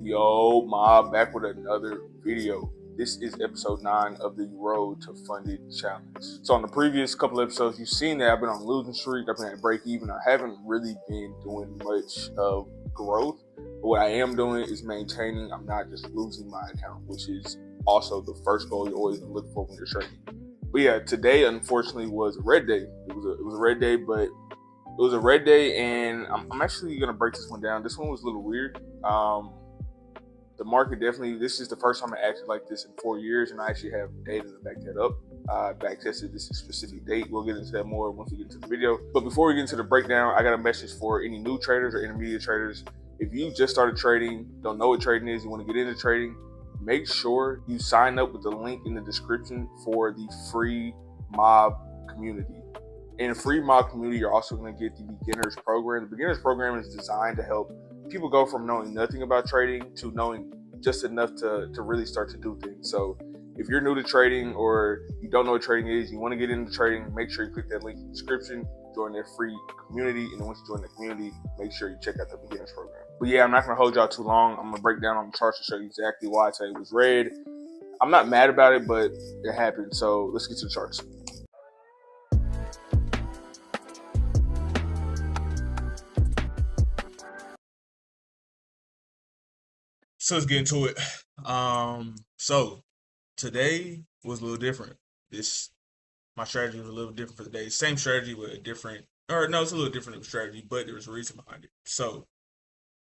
Yo, Mob, back with another video. This is episode 9 of the Road to Funded Challenge. So on the previous couple episodes, you've seen that I've been on a losing streak. I've been at break even. I haven't really been doing much of growth. But what I am doing is maintaining. I'm not just losing my account, which is also the first goal you always look for when you're trading. But yeah, today unfortunately was a red day. It was a red day, but it was a red day, and I'm actually gonna break this one down. This one was a little weird. The market definitely, this is the first time I acted like this in 4 years, and I actually have data to back that up. I back tested this specific date. We'll get into that more once we get into the video. But before we get into the breakdown, I got a message for any new traders or intermediate traders. If you just started trading, don't know what trading is, you want to get into trading, make sure you sign up with the link in the description for the free mob community. In a free mob community, you're also going to get the beginners program. The beginners program is designed to help people go from knowing nothing about trading to knowing just enough to really start to do things. So if you're new to trading or you don't know what trading is, you want to get into trading, make sure you click that link in the description, join their free community, and then once you join the community, make sure you check out the beginners program. But yeah, I'm not going to hold y'all too long. I'm going to break down on the charts to show you exactly why today was red. I'm not mad about it, but it happened. So let's get to the charts. So let's get into it. So today was a little different. My strategy was a little different for the day. Same strategy, but it's a little different of a strategy, but there was a reason behind it. So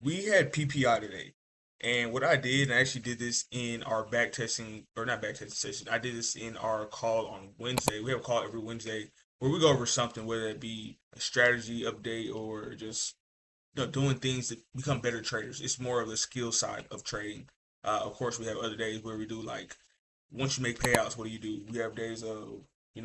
we had PPI today. And what I did, and I actually did this in our back testing, or not back testing session, I did this in our call on Wednesday. We have a call every Wednesday where we go over something, whether it be a strategy update or just doing things to become better traders. It's more of the skill side of trading. Of course, we have other days where we do like, once you make payouts, what do? We have days of,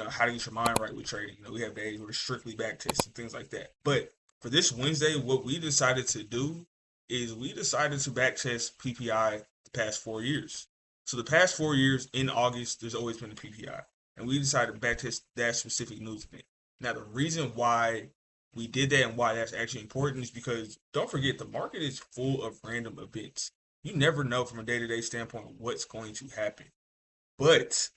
how to get your mind right with trading. We have days where it's strictly back tests and things like that. But for this Wednesday, what we decided to do is we decided to back test PPI the past 4 years. So the past 4 years in August, there's always been a PPI. And we decided to back test that specific news event. Now, the reason why we did that and why that's actually important is because don't forget, the market is full of random events. You never know from a day-to-day standpoint what's going to happen. But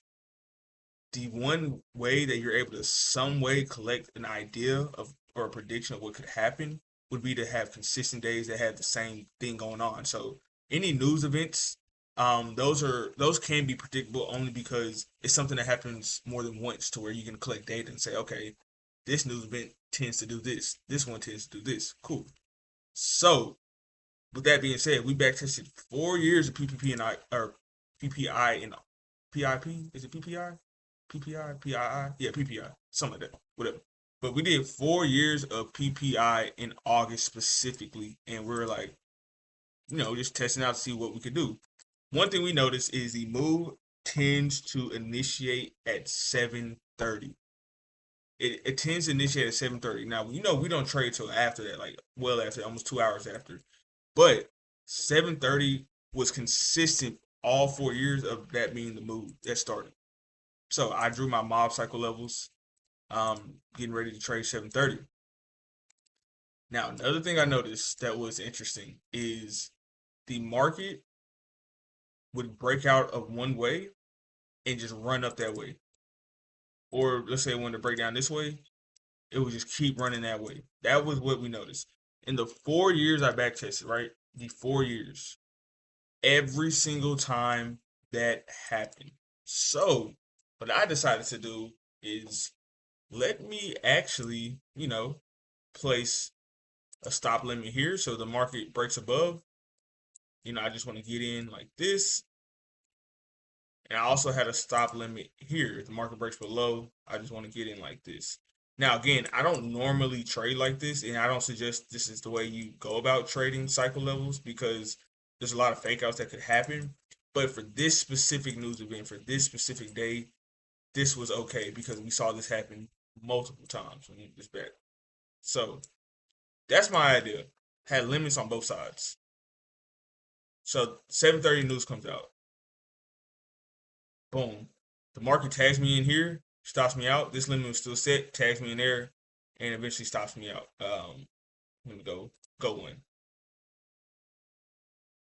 the one way that you're able to some way collect an idea of or a prediction of what could happen would be to have consistent days that have the same thing going on. So any news events, those can be predictable only because it's something that happens more than once to where you can collect data and say, okay, this news event tends to do this. This one tends to do this. Cool. So, with that being said, we back tested 4 years of PPP and PPI and PIP. Is it PPI? PPI, PII? Yeah, PPI. Something like that. Whatever. But we did 4 years of PPI in August specifically, and we're like, just testing out to see what we could do. One thing we noticed is the move tends to initiate at 7:30. It tends to initiate at 7:30. Now, we don't trade till after that, like well after, almost 2 hours after. But 7:30 was consistent all 4 years of that being the move that started. So I drew my MobbbCycle levels, getting ready to trade 7:30. Now, another thing I noticed that was interesting is the market would break out of one way and just run up that way. Or let's say it wanted to break down this way, it would just keep running that way. That was what we noticed. In the 4 years I back tested, right? The 4 years, every single time that happened. So what I decided to do is let me actually, place a stop limit here so the market breaks above. I just want to get in like this. And I also had a stop limit here. If the market breaks below, I just want to get in like this. Now, again, I don't normally trade like this, and I don't suggest this is the way you go about trading cycle levels because there's a lot of fake outs that could happen. But for this specific news event, for this specific day, this was okay because we saw this happen multiple times when this back. So that's my idea. Had limits on both sides. So 7:30 news comes out. Boom. The market tags me in here, stops me out. This limit was still set, tags me in there, and eventually stops me out. Let me go one.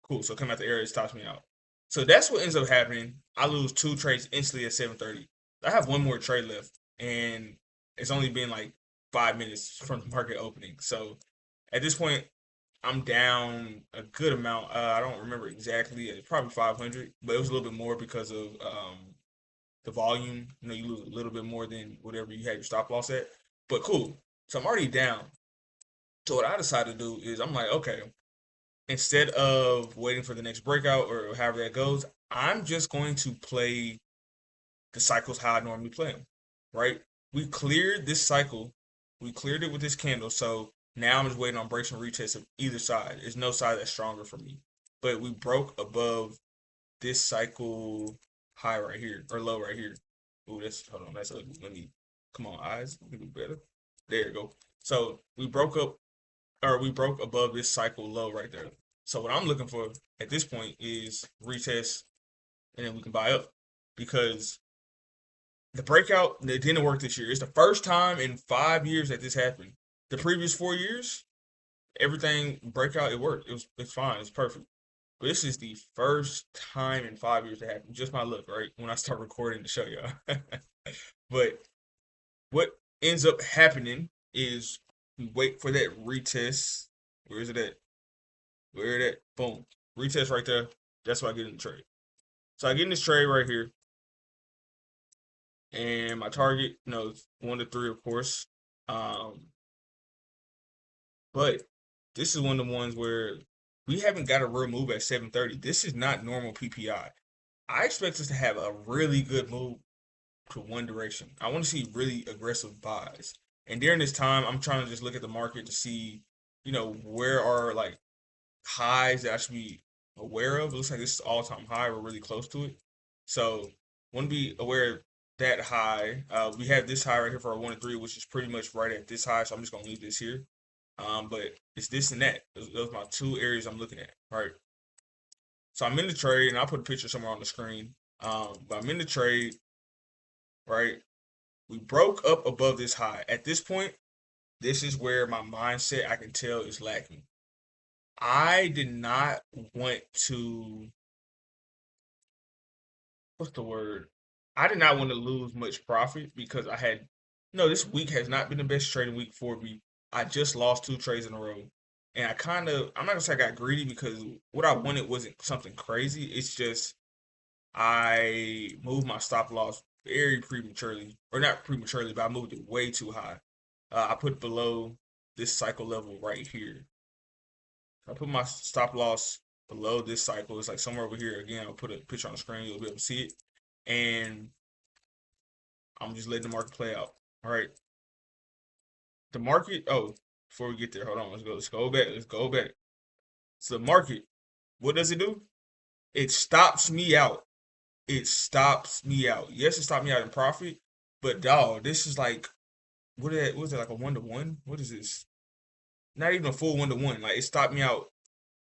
Cool. So come out the area, it stops me out. So that's what ends up happening. I lose two trades instantly at 7:30. I have one more trade left, and it's only been like 5 minutes from the market opening. So at this point, I'm down a good amount. I don't remember exactly. It's probably 500, but it was a little bit more because of the volume. You know, you lose a little bit more than whatever you had your stop loss at. But cool. So I'm already down. So what I decided to do is I'm like, okay, instead of waiting for the next breakout or however that goes, I'm just going to play the cycles how I normally play them. Right? We cleared this cycle. We cleared it with this candle. So now I'm just waiting on breaks and retests of either side. There's no side that's stronger for me. But we broke above this cycle high right here or low right here. Ooh, that's hold on, that's ugly. Let me come on, eyes. Let me do better. There you go. So we broke up or we broke above this cycle low right there. So what I'm looking for at this point is retest and then we can buy up because the breakout it didn't work this year. It's the first time in 5 years that this happened. The previous 4 years, everything breakout it worked. It's fine. It's perfect. But this is the first time in 5 years that happened. Just my luck, right? When I start recording to show y'all. But what ends up happening is we wait for that retest. Where is it at? Where it at? Boom. Retest right there. That's why I get in the trade. So I get in this trade right here. And my target, you know, 1 to 3, of course. Um, but this is one of the ones where we haven't got a real move at 7:30. This is not normal PPI. I expect us to have a really good move to one direction. I want to see really aggressive buys. And during this time, I'm trying to just look at the market to see, you know, where are like highs that I should be aware of. It looks like this is all-time high. We're really close to it. So want to be aware of that high. We have this high right here for our 1 to 3, which is pretty much right at this high. So I'm just gonna leave this here. But it's this and that. Those are my two areas I'm looking at. Right. So I'm in the trade, and I'll put a picture somewhere on the screen. But I'm in the trade, right? We broke up above this high. At this point, this is where my mindset I can tell is lacking. I did not want to, what's the word? I did not want to lose much profit because I had, no, this week has not been the best trading week for me. I just lost two trades in a row. And I'm not gonna say I got greedy because what I wanted wasn't something crazy. It's just I moved my stop loss very prematurely, or not prematurely, but I moved it way too high. I put below this cycle level right here. I put my stop loss below this cycle. It's like somewhere over here. Again, I'll put a picture on the screen. You'll be able to see it. And I'm just letting the market play out. All right. The market, oh, before we get there, hold on. Let's go back. Let's go back. So the market, what does it do? It stops me out. It stops me out. Yes, it stopped me out in profit, but dog, this is like what is it like a 1 to 1? What is this? Not even a full 1 to 1. Like it stopped me out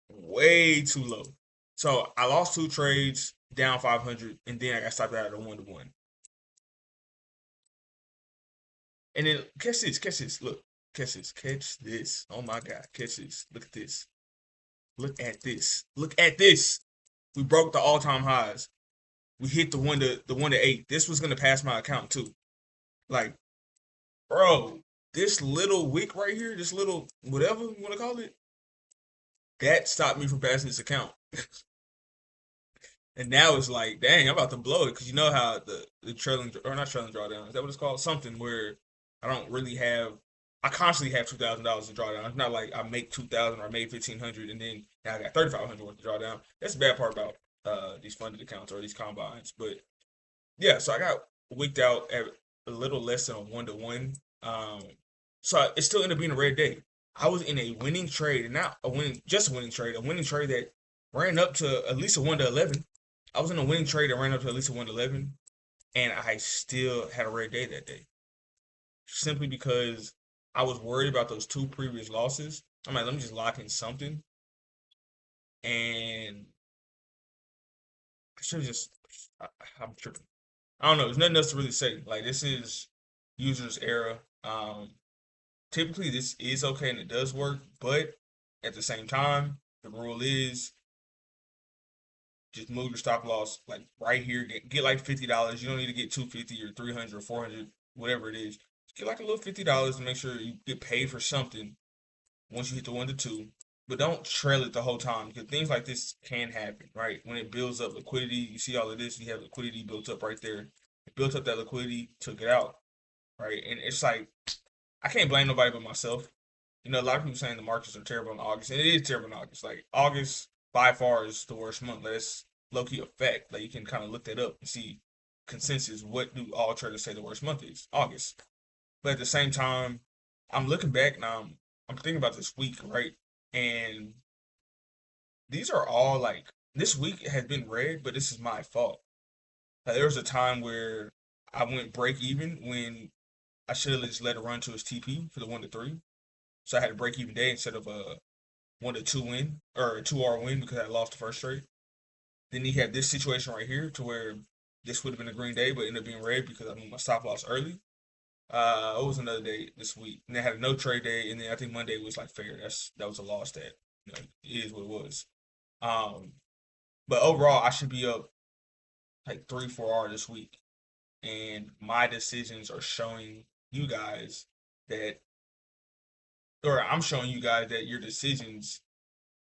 way too low. So I lost two trades down 500, and then I got stopped out at a 1 to 1. And then catch this, look, catch this. Oh my God, catch this. Look at this. Look at this. Look at this. We broke the all-time highs. We hit the 1 to 8. This was gonna pass my account too. Like, bro, this little wick right here, this little whatever you want to call it, that stopped me from passing this account. And now it's like, dang, I'm about to blow it because you know how the trailing or not trailing drawdown is that what it's called? Something where I don't really have. I constantly have $2,000 to draw down. It's not like I make 2,000 or I made 1,500 and then now I got 3,500 worth to draw down. That's the bad part about these funded accounts or these combines. But yeah, so I got wicked out at a little less than a 1 to 1. Um, so it still ended up being a red day. I was in a winning trade, and not a winning, just a winning trade, a winning trade that ran up to at least a 1 to 11. I was in a winning trade that ran up to at least a 1 to 11, and I still had a red day that day, simply because I was worried about those two previous losses. I'm like, let me just lock in something, and I should have just. I, I'm tripping. I don't know. There's nothing else to really say. Like this is users era. Typically this is okay and it does work, but at the same time, the rule is just move your stop loss like right here. Get like $50. You don't need to get 250 or 300 or 400, whatever it is. Just get like a little $50 to make sure you get paid for something once you hit the 1 to 2. But don't trail it the whole time because things like this can happen, right? When it builds up liquidity, you see all of this, you have liquidity built up right there. It built up that liquidity, took it out, right? And it's like, I can't blame nobody but myself. You know, a lot of people saying the markets are terrible in August, and it is terrible in August. Like, August by far is the worst month. Like, that's low key a fact. Like, you can kind of look that up and see consensus. What do all traders say the worst month is? August. But at the same time, I'm looking back now. I'm thinking about this week, right? And these are all like this week has been red, but this is my fault. Like, there was a time where I went break even when I should have just let it run to his TP for the 1 to 3. So I had a break even day instead of a 1 to 2 win or a 2R win because I lost the first trade. Then he had this situation right here to where this would have been a green day, but ended up being red because I moved my stop loss early. It was another day this week, and they had a no trade day, and then I think Monday was like fair. That was a loss that it is what it was. But overall, I should be up like 3-4R this week, and my decisions are showing you guys that, or I'm showing you guys that your decisions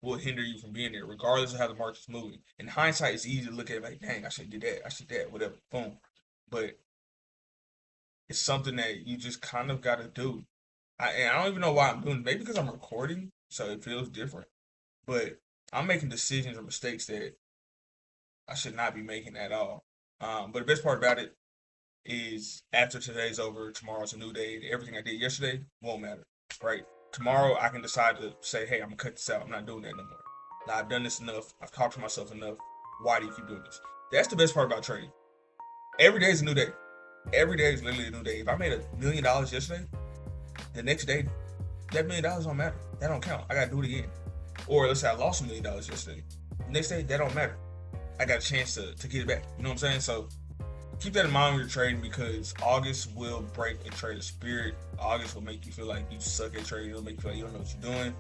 will hinder you from being there, regardless of how the market's moving. In hindsight, it's easy to look at it like, dang, I should do that, I should do that, whatever, boom. But it's something that you just kind of got to do. And I don't even know why I'm doing it. Maybe because I'm recording, so it feels different. But I'm making decisions or mistakes that I should not be making at all. But the best part about it is after today's over, tomorrow's a new day. And everything I did yesterday won't matter, right? Tomorrow I can decide to say, hey, I'm going to cut this out. I'm not doing that no more. Now, I've done this enough. I've talked to myself enough. Why do you keep doing this? That's the best part about trading. Every day is a new day. Every day is literally a new day. If I made $1 million yesterday, the next day, that $1 million don't matter. That don't count. I got to do it again. Or let's say I lost $1 million yesterday. The next day, that don't matter. I got a chance to get it back. You know what I'm saying? So keep that in mind when you're trading because August will break a trader's spirit. August will make you feel like you suck at trading. It'll make you feel like you don't know what you're doing.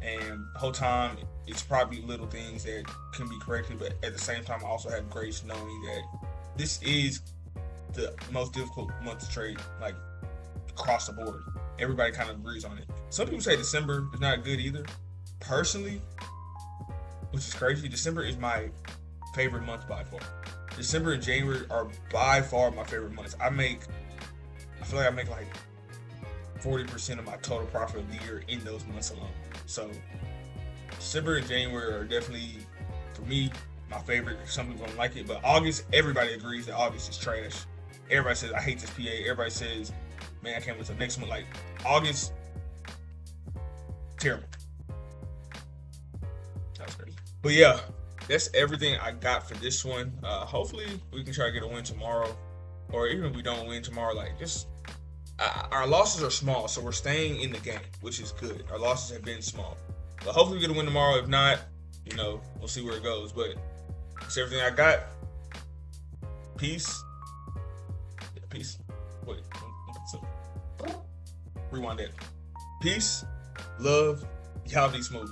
And the whole time, it's probably little things that can be corrected. But at the same time, I also have grace knowing that this is the most difficult month to trade, like across the board. Everybody kind of agrees on it. Some people say December is not good either. Personally, which is crazy, December is my favorite month by far. December and January are by far my favorite months. I feel like I make like 40% of my total profit of the year in those months alone. So December and January are definitely, for me, my favorite. Some people don't like it, but August, everybody agrees that August is trash. Everybody says, I hate this PA. Everybody says, man, I can't wait till next month. Like, August, terrible. That was crazy. But yeah, that's everything I got for this one. Hopefully, we can try to get a win tomorrow. Or even if we don't win tomorrow, like, just, our losses are small, so we're staying in the game, which is good. Our losses have been small. But hopefully we get a win tomorrow. If not, we'll see where it goes. But that's everything I got. Peace. Peace. Wait. Rewind that. Peace. Love. Y'all be smooth.